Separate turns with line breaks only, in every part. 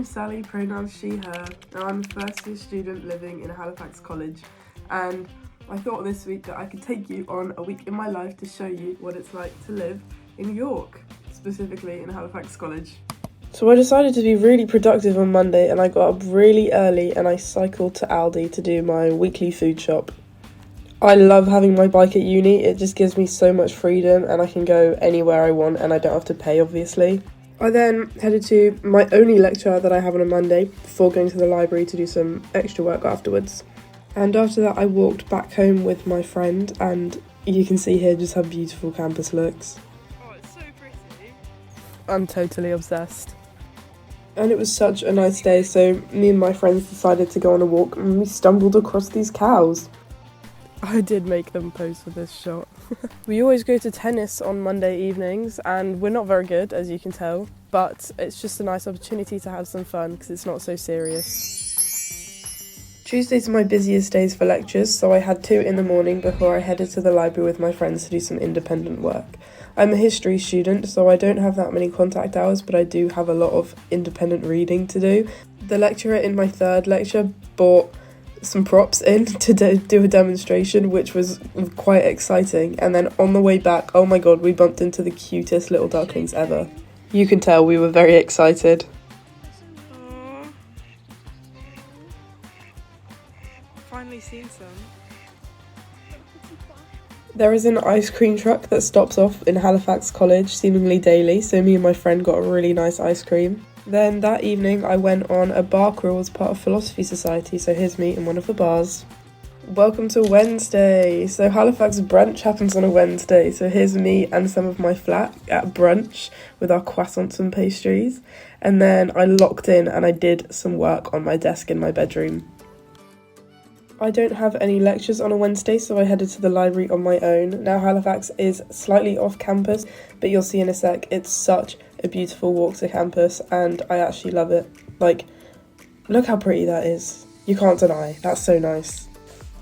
name's Sally, pronouns she, her, and I'm a first year student living in Halifax College, and I thought this week that I could take you on a week in my life to show you what it's like to live in York, specifically in Halifax College. So I decided to be really productive on Monday and I got up really early and I cycled to Aldi to do my weekly food shop. I love having my bike at uni, it just gives me so much freedom and I can go anywhere I want and I don't have to pay, obviously. I then headed to my only lecture that I have on a Monday before going to the library to do some extra work afterwards. And after that I walked back home with my friend and you can see here just how beautiful campus looks.
Oh, it's so pretty.
I'm totally obsessed. And it was such a nice day, so me and my friends decided to go on a walk and we stumbled across these cows. I did make them pose for this shot. We always go to tennis on Monday evenings and we're not very good, as you can tell, but it's just a nice opportunity to have some fun because it's not so serious. Tuesdays are my busiest days for lectures, so I had 2 in the morning before I headed to the library with my friends to do some independent work. I'm a history student, so I don't have that many contact hours, but I do have a lot of independent reading to do. The lecturer in my 3rd lecture bought some props in to do a demonstration, which was quite exciting. And then on the way back, oh my god, we bumped into the cutest little ducklings ever. You can tell we were very excited.
Finally seen some.
There is an ice cream truck that stops off in Halifax College seemingly daily, so me and my friend got a really nice ice cream. Then that evening I went on a bar crawl as part of Philosophy Society, so here's me in one of the bars. Welcome to Wednesday! So Halifax brunch happens on a Wednesday, so here's me and some of my flat at brunch with our croissants and pastries. And then I locked in and I did some work on my desk in my bedroom. I don't have any lectures on a Wednesday, so I headed to the library on my own. Now Halifax is slightly off campus, but you'll see in a sec, it's such a beautiful walk to campus and I actually love it. Like, look how pretty that is. You can't deny, that's so nice.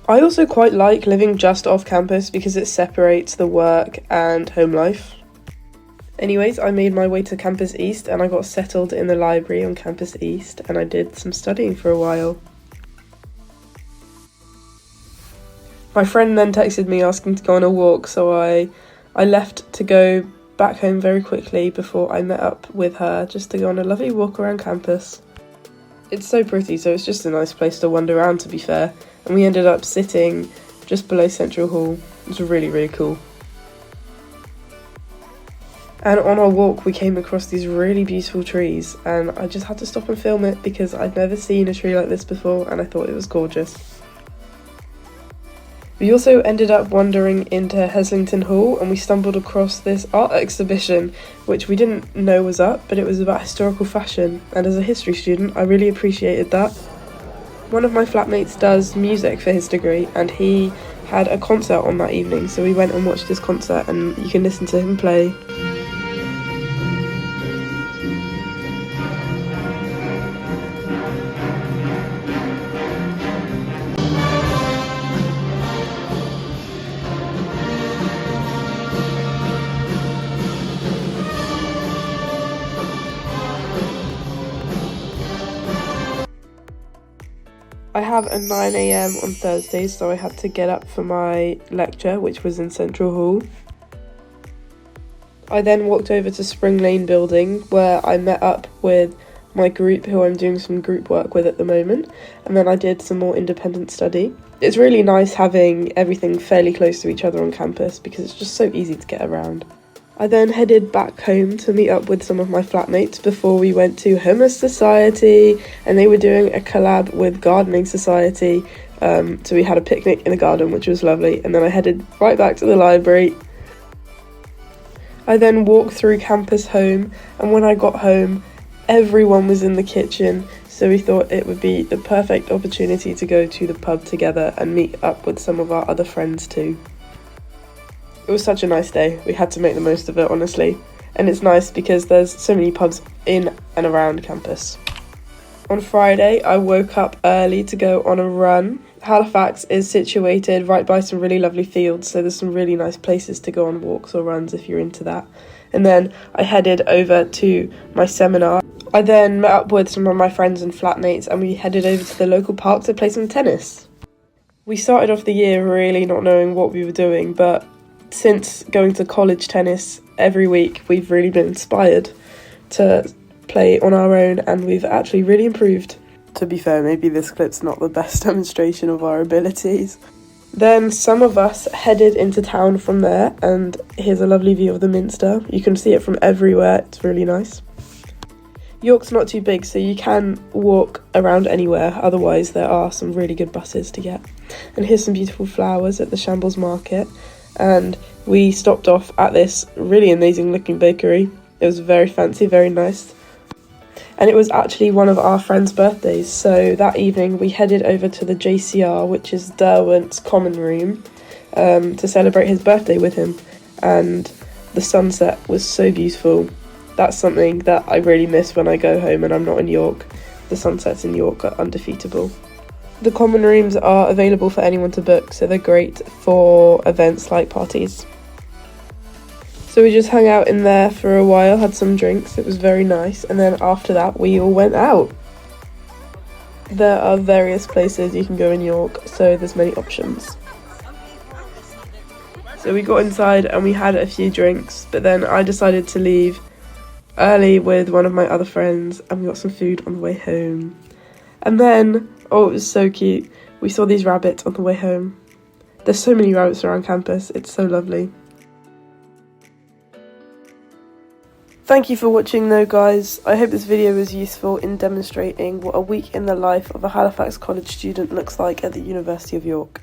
I also quite like living just off campus because it separates the work and home life. Anyways, I made my way to Campus East and I got settled in the library on Campus East and I did some studying for a while. My friend then texted me asking to go on a walk, so I left to go back home very quickly before I met up with her just to go on a lovely walk around campus. It's so pretty, so it's just a nice place to wander around, to be fair, and we ended up sitting just below Central Hall. It was really, really cool. And on our walk we came across these really beautiful trees and I just had to stop and film it because I'd never seen a tree like this before and I thought it was gorgeous. We also ended up wandering into Heslington Hall and we stumbled across this art exhibition which we didn't know was up, but it was about historical fashion, and as a history student I really appreciated that. One of my flatmates does music for his degree and he had a concert on that evening, so we went and watched his concert and you can listen to him play. I have a 9 AM on Thursdays, so I had to get up for my lecture, which was in Central Hall. I then walked over to Spring Lane building, where I met up with my group, who I'm doing some group work with at the moment, and then I did some more independent study. It's really nice having everything fairly close to each other on campus, because it's just so easy to get around. I then headed back home to meet up with some of my flatmates before we went to Hummus Society, and they were doing a collab with Gardening Society, so we had a picnic in the garden, which was lovely, and then I headed right back to the library. I then walked through campus home, and when I got home everyone was in the kitchen, so we thought it would be the perfect opportunity to go to the pub together and meet up with some of our other friends too. It was such a nice day, we had to make the most of it, honestly. And it's nice because there's so many pubs in and around campus. On Friday, I woke up early to go on a run. Halifax is situated right by some really lovely fields, so there's some really nice places to go on walks or runs if you're into that. And then I headed over to my seminar I then met up with some of my friends and flatmates and we headed over to the local park to play some tennis. We started off the year really not knowing what we were doing, but since going to college tennis every week, we've really been inspired to play on our own and we've actually really improved. To be fair, maybe this clip's not the best demonstration of our abilities. Then some of us headed into town from there, and here's a lovely view of the Minster. You can see it from everywhere, it's really nice. York's not too big, so you can walk around anywhere, otherwise there are some really good buses to get. And here's some beautiful flowers at the Shambles Market, and we stopped off at this really amazing looking bakery. It was very fancy, very nice. And it was actually one of our friends' birthdays, so that evening we headed over to the JCR, which is Derwent's common room, to celebrate his birthday with him. And the sunset was so beautiful. That's something that I really miss when I go home and I'm not in York. The sunsets in York are undefeatable. The common rooms are available for anyone to book, so they're great for events like parties. So we just hung out in there for a while, had some drinks, it was very nice, and then after that we all went out. There are various places you can go in York, so there's many options. So we got inside and we had a few drinks, but then I decided to leave early with one of my other friends and we got some food on the way home. And then, oh, it was so cute, we saw these rabbits on the way home. There's so many rabbits around campus, it's so lovely. Thank you for watching though guys, I hope this video was useful in demonstrating what a week in the life of a Halifax college student looks like at the University of York.